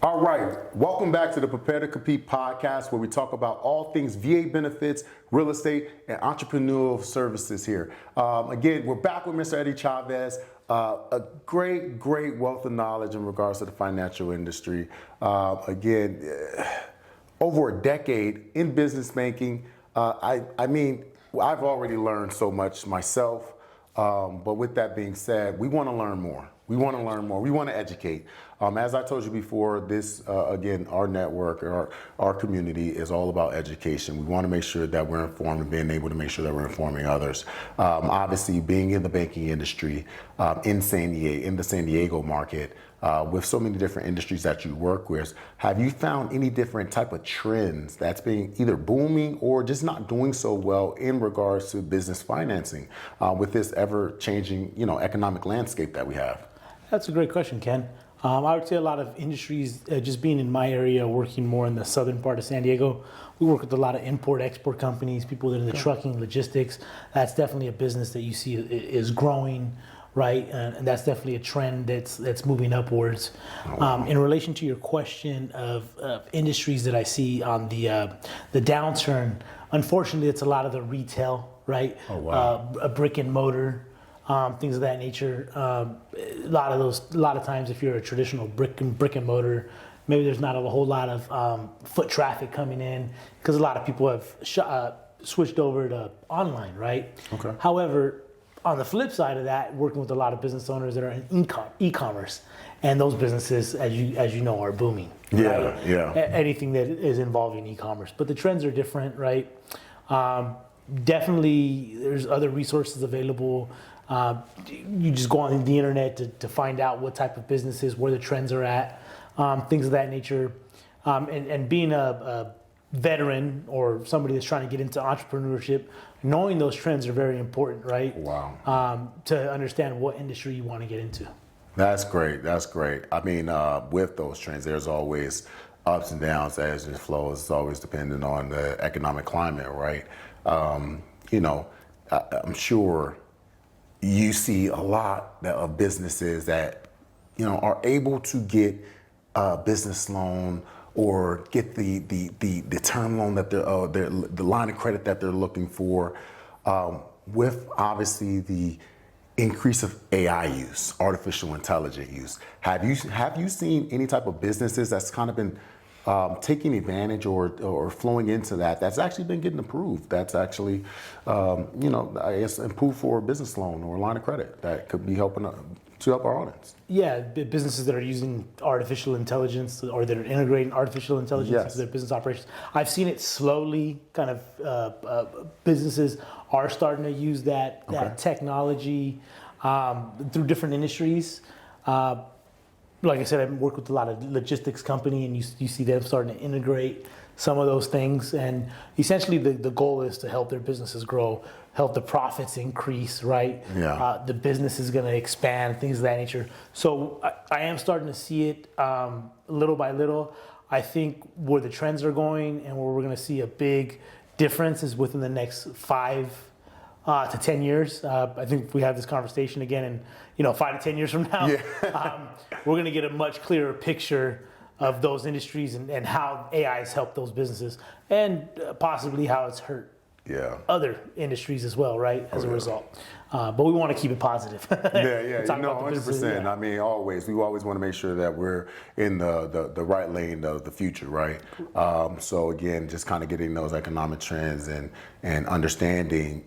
All right, welcome back to the Prepare to Compete podcast, where we talk about all things VA benefits, real estate, and entrepreneurial services here. Again, we're back with Mr. Eddie Chavez, a great wealth of knowledge in regards to the financial industry. Again, over a decade in business banking. I mean, I've already learned so much myself, but with that being said, we want to learn more. We want to educate. As I told you before, this, again, our network, our community is all about education. We want to make sure that we're informed and being able to make sure that we're informing others. Obviously, being in the banking industry, in the San Diego market, with so many different industries that you work with, have you found any different type of trends that's being either booming or just not doing so well in regards to business financing with this ever-changing, economic landscape that we have? That's a great question, Ken. I would say a lot of industries, just being in my area, working more in the southern part of San Diego, we work with a lot of import-export companies, people that are in the trucking, logistics. That's definitely a business that you see is growing, right? And that's definitely a trend that's moving upwards. In relation to your question of industries that I see on the downturn, unfortunately, it's a lot of the retail, right? Oh, wow. A brick and mortar. Things of that nature. A lot of times, if you're a traditional brick and mortar, maybe there's not a whole lot of foot traffic coming in because a lot of people have switched over to online, right? Okay. However, on the flip side of that, working with a lot of business owners that are in e-commerce, and those businesses, as you know, are booming. Yeah, right? yeah. Anything that is involving e-commerce, but the trends are different, right? Definitely, there's other resources available. You just go on the internet to find out what type of businesses, where the trends are at, things of that nature. And being a veteran or somebody that's trying to get into entrepreneurship, knowing those trends are very important, right? Wow. To understand what industry you want to get into. That's great. I mean, with those trends, there's always ups and downs, ebbs and flows. It's always dependent on the economic climate, right? I'm sure you see a lot of businesses that, are able to get a business loan or get the term loan that the line of credit that they're looking for, with obviously the increase of AI use, artificial intelligence use. Have you seen any type of businesses that's kind of been taking advantage or flowing into that's actually been getting approved? That's actually, I guess, approved for a business loan or a line of credit that could be helping to help our audience. Yeah, businesses that are using artificial intelligence or that are integrating artificial intelligence into their business operations. I've seen it slowly. Kind of businesses are starting to use that technology through different industries. Like I said, I work with a lot of logistics company, and you see them starting to integrate some of those things. And essentially, the goal is to help their businesses grow, help the profits increase, right? Yeah. The business is going to expand, things of that nature. So I am starting to see it little by little. I think where the trends are going and where we're going to see a big difference is within the next 5 to 10 years. I think if we have this conversation again in 5 to 10 years from now, we're going to get a much clearer picture of those industries and how AI has helped those businesses and possibly how it's hurt other industries as well, right, as a result. But we want to keep it positive. 100%. I mean, we always want to make sure that we're in the right lane of the future, right? So again, just kind of getting those economic trends and understanding,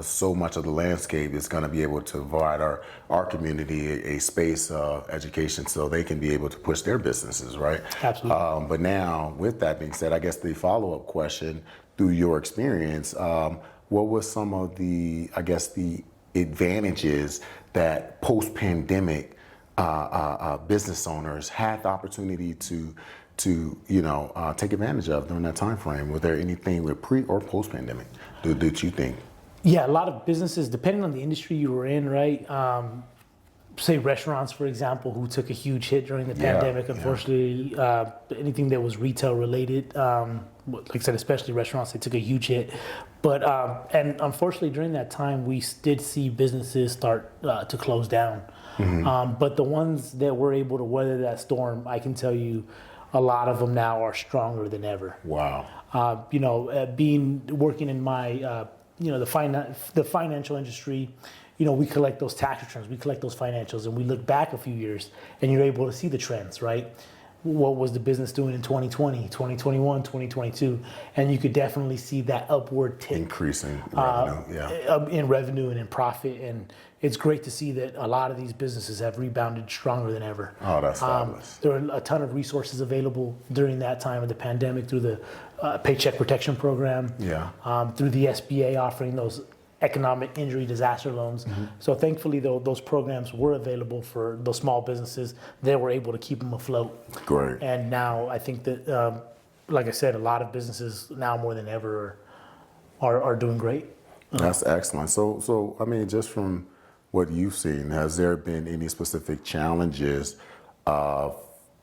so much of the landscape is going to be able to provide our community a space of education so they can be able to push their businesses, right? Absolutely. But now, with that being said, I guess the follow-up question, through your experience, what was some of the advantages that post-pandemic business owners had the opportunity to take advantage of during that time frame? Was there anything with pre or post-pandemic that you think? Yeah, a lot of businesses, depending on the industry you were in, right? say restaurants, for example, who took a huge hit during the pandemic. Unfortunately, anything that was retail related, like I said, especially restaurants, they took a huge hit. But and unfortunately, during that time, we did see businesses start to close down. But the ones that were able to weather that storm, I can tell you, a lot of them now are stronger than ever. Wow. Working in my the financial industry, we collect those tax returns, we collect those financials, and we look back a few years, and you're able to see the trends, right? What was the business doing in 2020, 2021, 2022? And you could definitely see that upward tick. Increasing revenue, in revenue and in profit. And it's great to see that a lot of these businesses have rebounded stronger than ever. Oh, that's fabulous. There are a ton of resources available during that time of the pandemic through the Paycheck Protection Program, through the SBA offering those economic injury disaster loans. So thankfully, though, those programs were available for those small businesses. They were able to keep them afloat. Great. And now I think that, like I said, a lot of businesses now more than ever are doing great. That's excellent. So I mean, just from what you've seen, has there been any specific challenges of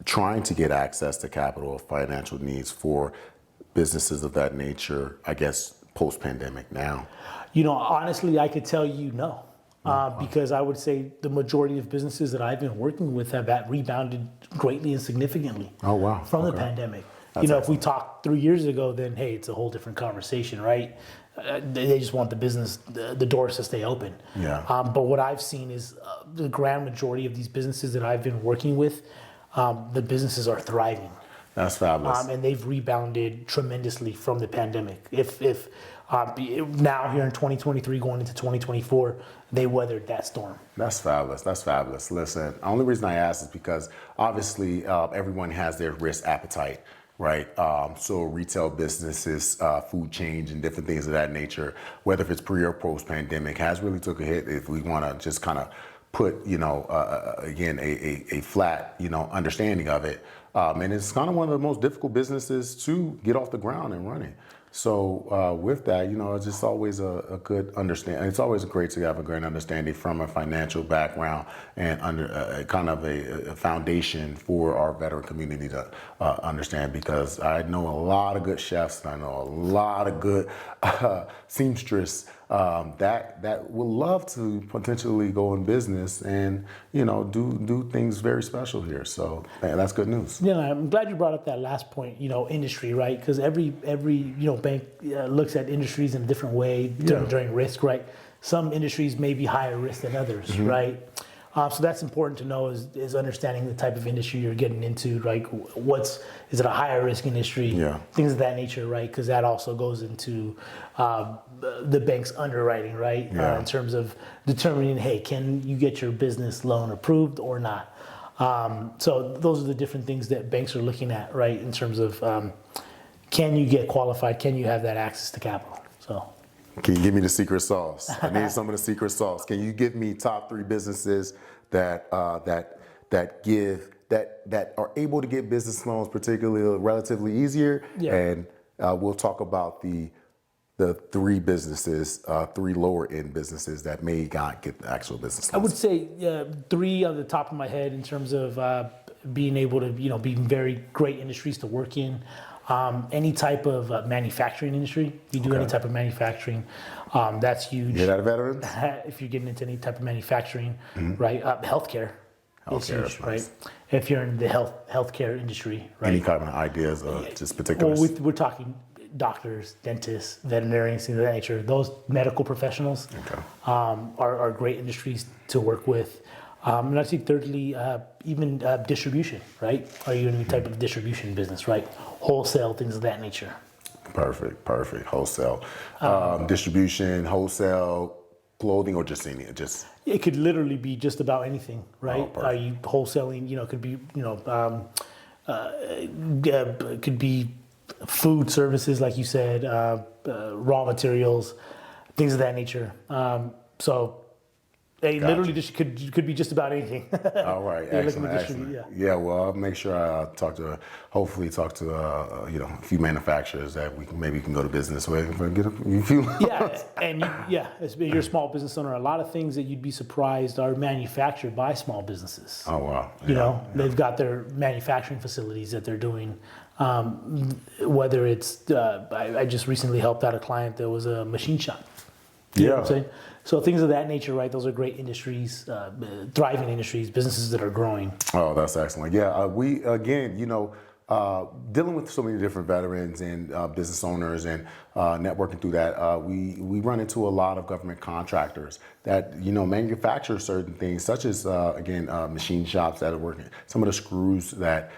trying to get access to capital or financial needs for businesses of that nature, I guess, post-pandemic now? Honestly, I could tell you no, because I would say the majority of businesses that I've been working with have rebounded greatly and significantly. Oh, wow. From the pandemic. That's if we talked 3 years ago, then hey, it's a whole different conversation, right? They just want the business, the doors to stay open. Yeah. But what I've seen is the grand majority of these businesses that I've been working with, the businesses are thriving. That's fabulous. And they've rebounded tremendously from the pandemic. If now here in 2023 going into 2024, they weathered that storm. That's fabulous. That's fabulous. Listen, the only reason I ask is because obviously everyone has their risk appetite, right? So retail businesses, food chains, and different things of that nature, whether if it's pre or post pandemic, has really took a hit. If we want to just kind of put, again, a flat, understanding of it. And it's kind of one of the most difficult businesses to get off the ground and running. So with that, it's just always a good understanding. It's always great to have a great understanding from a financial background and under kind of a foundation for our veteran community to understand, because I know a lot of good chefs and I know a lot of good seamstress that would love to potentially go in business and do things very special here. So that's good news. Yeah, I'm glad you brought up that last point. Industry, right? Because every bank looks at industries in a different way during risk, right? Some industries may be higher risk than others, right? So that's important to know is understanding the type of industry you're getting into, right? Is it a higher risk industry? Yeah. Things of that nature, right? Because that also goes into the bank's underwriting, right? Yeah. In terms of determining, hey, can you get your business loan approved or not? So those are the different things that banks are looking at, right? In terms of can you get qualified? Can you have that access to capital? So. Can you give me the secret sauce? I need some of the secret sauce. Can you give me top 3 businesses that are able to get business loans, particularly relatively easier? Yeah. And we'll talk about the 3 businesses, 3 lower end businesses that may not get the actual business loans. I would say 3 on the top of my head in terms of being able to be very great industries to work in. Any type of manufacturing industry, you do any type of manufacturing, that's huge. You're that a veteran? If you're getting into any type of manufacturing, right? Healthcare is huge, right? Nice. If you're in the healthcare industry, right? Any kind of ideas of just particulars? Well, we're talking doctors, dentists, veterinarians, things of that nature. Those medical professionals are great industries to work with. And I think thirdly, even distribution, right? Are you in any type of distribution business, right? Wholesale, things of that nature. Perfect. Wholesale. Distribution, wholesale, clothing, or just any, just? It could literally be just about anything, right? Are you wholesaling, it could be, it could be food services, like you said, raw materials, things of that nature. So They Gotcha. literally just could be just about anything. All right, They're looking excellent, to distribute, excellent. Yeah, well, I'll make sure I hopefully talk to a few manufacturers that we can maybe go to business with and get a few. Yeah, and as you're a small business owner, a lot of things that you'd be surprised are manufactured by small businesses. Oh wow. You know, they've got their manufacturing facilities that they're doing. Whether it's, I just recently helped out a client that was a machine shop. You know what I'm saying? So things of that nature, right? Those are great industries, thriving industries, businesses that are growing. Oh, that's excellent. Yeah, we again, dealing with so many different veterans and business owners and networking through that, we run into a lot of government contractors that manufacture certain things, such as machine shops that are working. Some of the screws that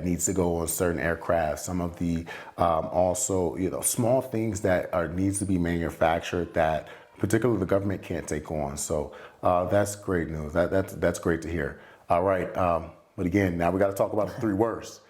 needs to go on certain aircraft. Some of the also small things that needs to be manufactured that particularly the government can't take on. So that's great news. That's great to hear. All right, but again, now we got to talk about the three worst.